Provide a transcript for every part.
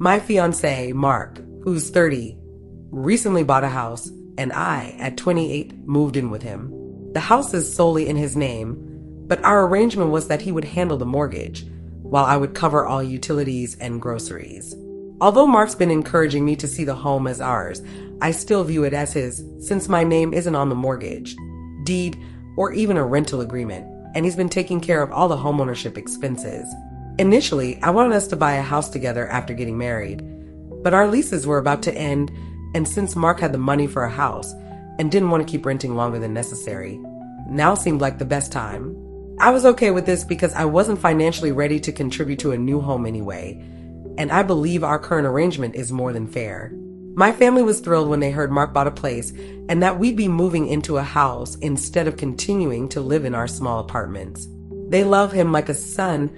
My fiancé, Mark, who's 30, recently bought a house, and I, at 28, moved in with him. The house is solely in his name, but our arrangement was that he would handle the mortgage, while I would cover all utilities and groceries. Although Mark's been encouraging me to see the home as ours, I still view it as his, since my name isn't on the mortgage, deed, or even a rental agreement, and he's been taking care of all the homeownership expenses. Initially, I wanted us to buy a house together after getting married, but our leases were about to end, and since Mark had the money for a house and didn't want to keep renting longer than necessary, now seemed like the best time. I was okay with this because I wasn't financially ready to contribute to a new home anyway, and I believe our current arrangement is more than fair. My family was thrilled when they heard Mark bought a place and that we'd be moving into a house instead of continuing to live in our small apartments. They love him like a son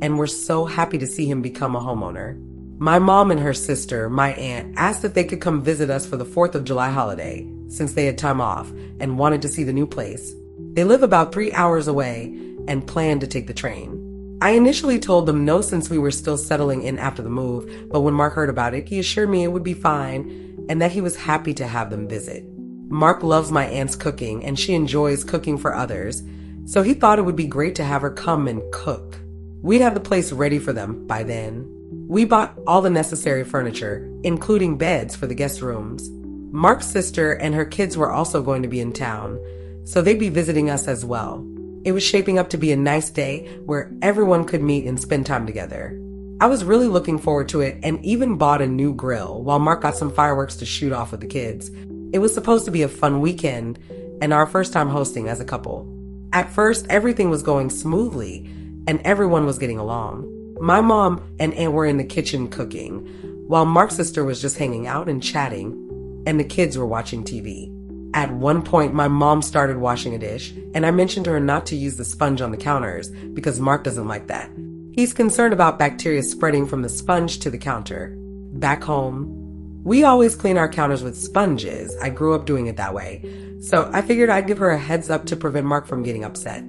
and were so happy to see him become a homeowner. My mom and her sister, my aunt, asked if they could come visit us for the 4th of July holiday, since they had time off and wanted to see the new place. They live about 3 hours away and planned to take the train. I initially told them no since we were still settling in after the move, but when Mark heard about it, he assured me it would be fine and that he was happy to have them visit. Mark loves my aunt's cooking and she enjoys cooking for others, so he thought it would be great to have her come and cook. We'd have the place ready for them by then. We bought all the necessary furniture, including beds for the guest rooms. Mark's sister and her kids were also going to be in town, so they'd be visiting us as well. It was shaping up to be a nice day where everyone could meet and spend time together. I was really looking forward to it and even bought a new grill while Mark got some fireworks to shoot off with the kids. It was supposed to be a fun weekend and our first time hosting as a couple. At first, everything was going smoothly and everyone was getting along. My mom and aunt were in the kitchen cooking, while Mark's sister was just hanging out and chatting, and the kids were watching TV. At one point, my mom started washing a dish, and I mentioned to her not to use the sponge on the counters because Mark doesn't like that. He's concerned about bacteria spreading from the sponge to the counter. Back home, we always clean our counters with sponges. I grew up doing it that way, so I figured I'd give her a heads up to prevent Mark from getting upset.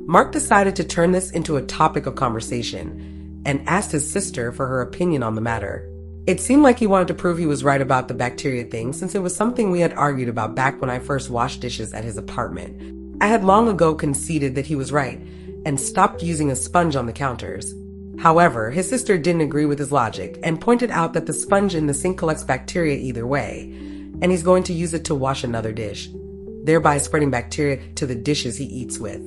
Mark decided to turn this into a topic of conversation and asked his sister for her opinion on the matter. It seemed like he wanted to prove he was right about the bacteria thing since it was something we had argued about back when I first washed dishes at his apartment. I had long ago conceded that he was right and stopped using a sponge on the counters. However, his sister didn't agree with his logic and pointed out that the sponge in the sink collects bacteria either way, and he's going to use it to wash another dish, thereby spreading bacteria to the dishes he eats with.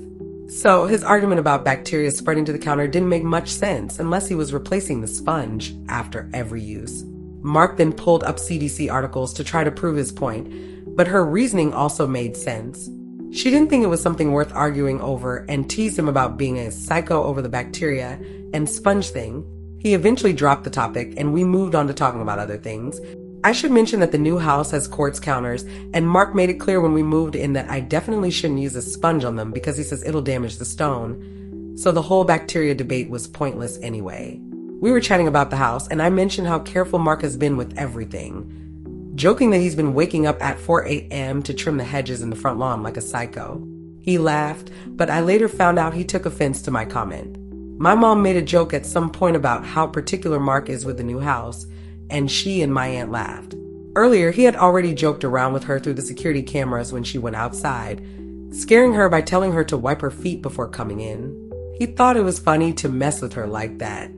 So his argument about bacteria spreading to the counter didn't make much sense unless he was replacing the sponge after every use. Mark then pulled up CDC articles to try to prove his point, but her reasoning also made sense. She didn't think it was something worth arguing over and teased him about being a psycho over the bacteria and sponge thing. He eventually dropped the topic and we moved on to talking about other things. I should mention that the new house has quartz counters, and Mark made it clear when we moved in that I definitely shouldn't use a sponge on them because he says it'll damage the stone. So the whole bacteria debate was pointless anyway. We were chatting about the house, and I mentioned how careful Mark has been with everything, joking that he's been waking up at 4 a.m. to trim the hedges in the front lawn like a psycho. He laughed, but I later found out he took offense to my comment. My mom made a joke at some point about how particular Mark is with the new house, and she and my aunt laughed. Earlier, he had already joked around with her through the security cameras when she went outside, scaring her by telling her to wipe her feet before coming in. He thought it was funny to mess with her like that.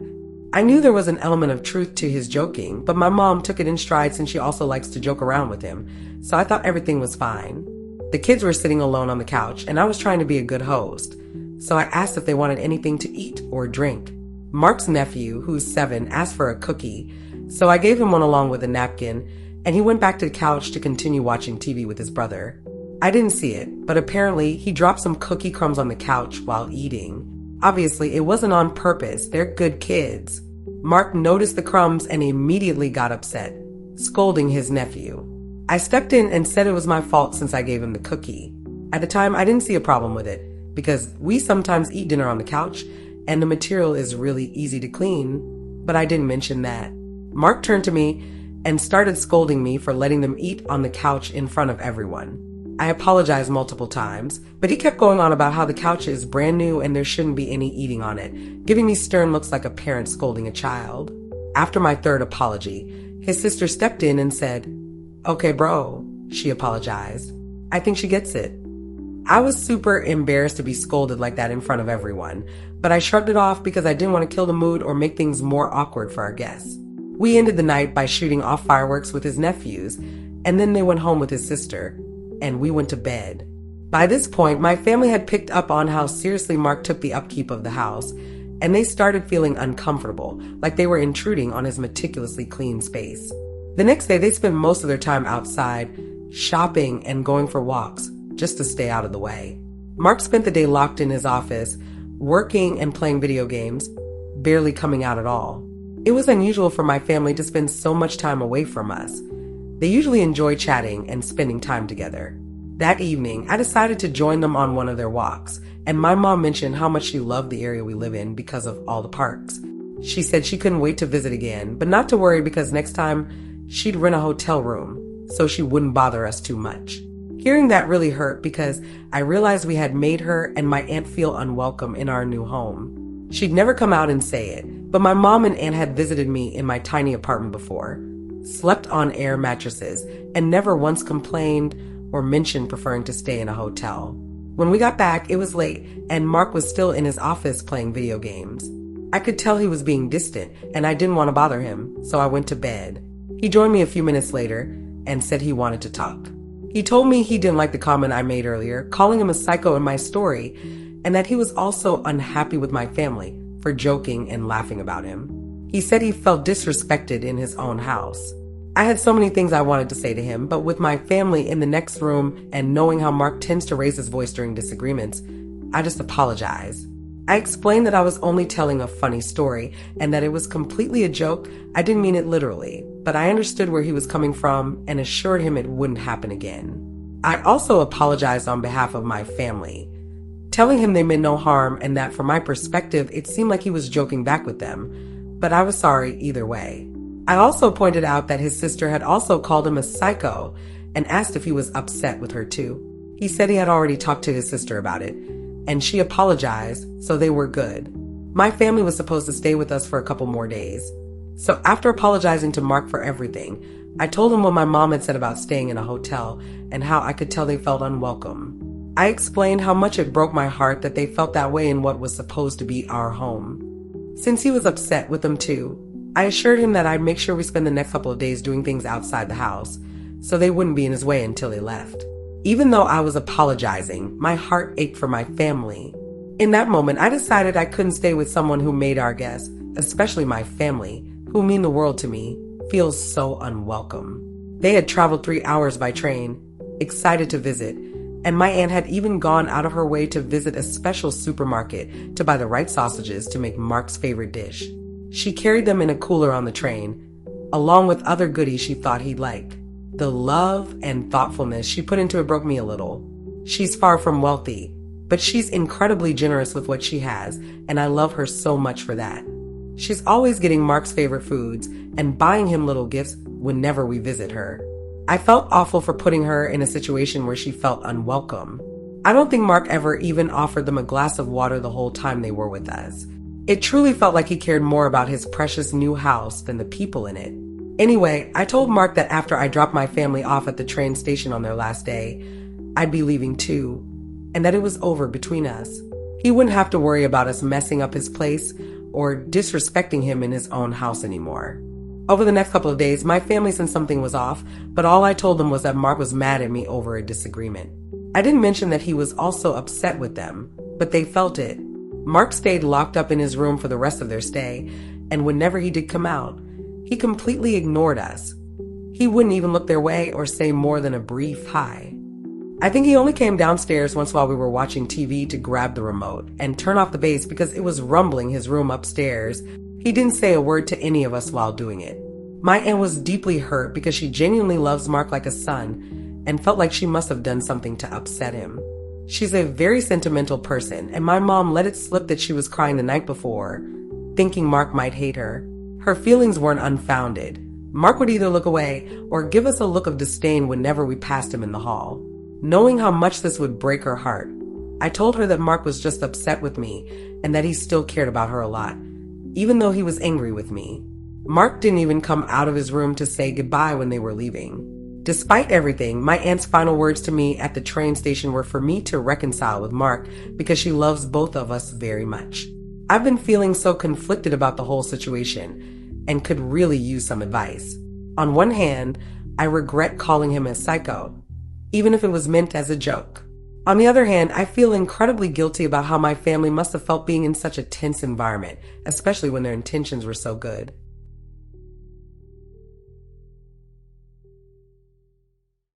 I knew there was an element of truth to his joking, but my mom took it in stride since she also likes to joke around with him, so I thought everything was fine. The kids were sitting alone on the couch, and I was trying to be a good host, so I asked if they wanted anything to eat or drink. Mark's nephew, who's 7, asked for a cookie, so I gave him one along with a napkin, and he went back to the couch to continue watching TV with his brother. I didn't see it, but apparently he dropped some cookie crumbs on the couch while eating. Obviously, it wasn't on purpose. They're good kids. Mark noticed the crumbs and immediately got upset, scolding his nephew. I stepped in and said it was my fault since I gave him the cookie. At the time, I didn't see a problem with it, because we sometimes eat dinner on the couch, and the material is really easy to clean, but I didn't mention that. Mark turned to me and started scolding me for letting them eat on the couch in front of everyone. I apologized multiple times, but he kept going on about how the couch is brand new and there shouldn't be any eating on it, giving me stern looks like a parent scolding a child. After my third apology, his sister stepped in and said, "Okay, bro," she apologized. "I think she gets it." I was super embarrassed to be scolded like that in front of everyone, but I shrugged it off because I didn't want to kill the mood or make things more awkward for our guests. We ended the night by shooting off fireworks with his nephews, and then they went home with his sister, and we went to bed. By this point, my family had picked up on how seriously Mark took the upkeep of the house, and they started feeling uncomfortable, like they were intruding on his meticulously clean space. The next day, they spent most of their time outside, shopping and going for walks, just to stay out of the way. Mark spent the day locked in his office, working and playing video games, barely coming out at all. It was unusual for my family to spend so much time away from us. They usually enjoy chatting and spending time together. That evening, I decided to join them on one of their walks, and my mom mentioned how much she loved the area we live in because of all the parks. She said she couldn't wait to visit again, but not to worry because next time she'd rent a hotel room so she wouldn't bother us too much. Hearing that really hurt because I realized we had made her and my aunt feel unwelcome in our new home. She'd never come out and say it, but my mom and aunt had visited me in my tiny apartment before, slept on air mattresses, and never once complained or mentioned preferring to stay in a hotel. When we got back, it was late, and Mark was still in his office playing video games. I could tell he was being distant, and I didn't want to bother him, so I went to bed. He joined me a few minutes later and said he wanted to talk. He told me he didn't like the comment I made earlier, calling him a psycho in my story, and that he was also unhappy with my family for joking and laughing about him. He said he felt disrespected in his own house. I had so many things I wanted to say to him, but with my family in the next room and knowing how Mark tends to raise his voice during disagreements, I just apologized. I explained that I was only telling a funny story and that it was completely a joke. I didn't mean it literally, but I understood where he was coming from and assured him it wouldn't happen again. I also apologized on behalf of my family, telling him they meant no harm and that from my perspective, it seemed like he was joking back with them, but I was sorry either way. I also pointed out that his sister had also called him a psycho and asked if he was upset with her too. He said he had already talked to his sister about it, and she apologized, so they were good. My family was supposed to stay with us for a couple more days. So after apologizing to Mark for everything, I told him what my mom had said about staying in a hotel and how I could tell they felt unwelcome. I explained how much it broke my heart that they felt that way in what was supposed to be our home. Since he was upset with them too, I assured him that I'd make sure we spend the next couple of days doing things outside the house, so they wouldn't be in his way until they left. Even though I was apologizing, my heart ached for my family. In that moment, I decided I couldn't stay with someone who made our guests, especially my family, who mean the world to me, feel so unwelcome. They had traveled 3 hours by train, excited to visit, and my aunt had even gone out of her way to visit a special supermarket to buy the right sausages to make Mark's favorite dish. She carried them in a cooler on the train, along with other goodies she thought he'd like. The love and thoughtfulness she put into it broke me a little. She's far from wealthy, but she's incredibly generous with what she has, and I love her so much for that. She's always getting Mark's favorite foods and buying him little gifts whenever we visit her. I felt awful for putting her in a situation where she felt unwelcome. I don't think Mark ever even offered them a glass of water the whole time they were with us. It truly felt like he cared more about his precious new house than the people in it. Anyway, I told Mark that after I dropped my family off at the train station on their last day, I'd be leaving too, and that it was over between us. He wouldn't have to worry about us messing up his place or disrespecting him in his own house anymore. Over the next couple of days, my family sensed something was off, but all I told them was that Mark was mad at me over a disagreement. I didn't mention that he was also upset with them, but they felt it. Mark stayed locked up in his room for the rest of their stay, and whenever he did come out, he completely ignored us. He wouldn't even look their way or say more than a brief hi. I think he only came downstairs once while we were watching TV to grab the remote and turn off the bass because it was rumbling his room upstairs. He didn't say a word to any of us while doing it. My aunt was deeply hurt because she genuinely loves Mark like a son and felt like she must have done something to upset him. She's a very sentimental person, and my mom let it slip that she was crying the night before, thinking Mark might hate her. Her feelings weren't unfounded. Mark would either look away or give us a look of disdain whenever we passed him in the hall. Knowing how much this would break her heart, I told her that Mark was just upset with me and that he still cared about her a lot, even though he was angry with me. Mark didn't even come out of his room to say goodbye when they were leaving. Despite everything, my aunt's final words to me at the train station were for me to reconcile with Mark because she loves both of us very much. I've been feeling so conflicted about the whole situation and could really use some advice. On one hand, I regret calling him a psycho, even if it was meant as a joke. On the other hand, I feel incredibly guilty about how my family must have felt being in such a tense environment, especially when their intentions were so good.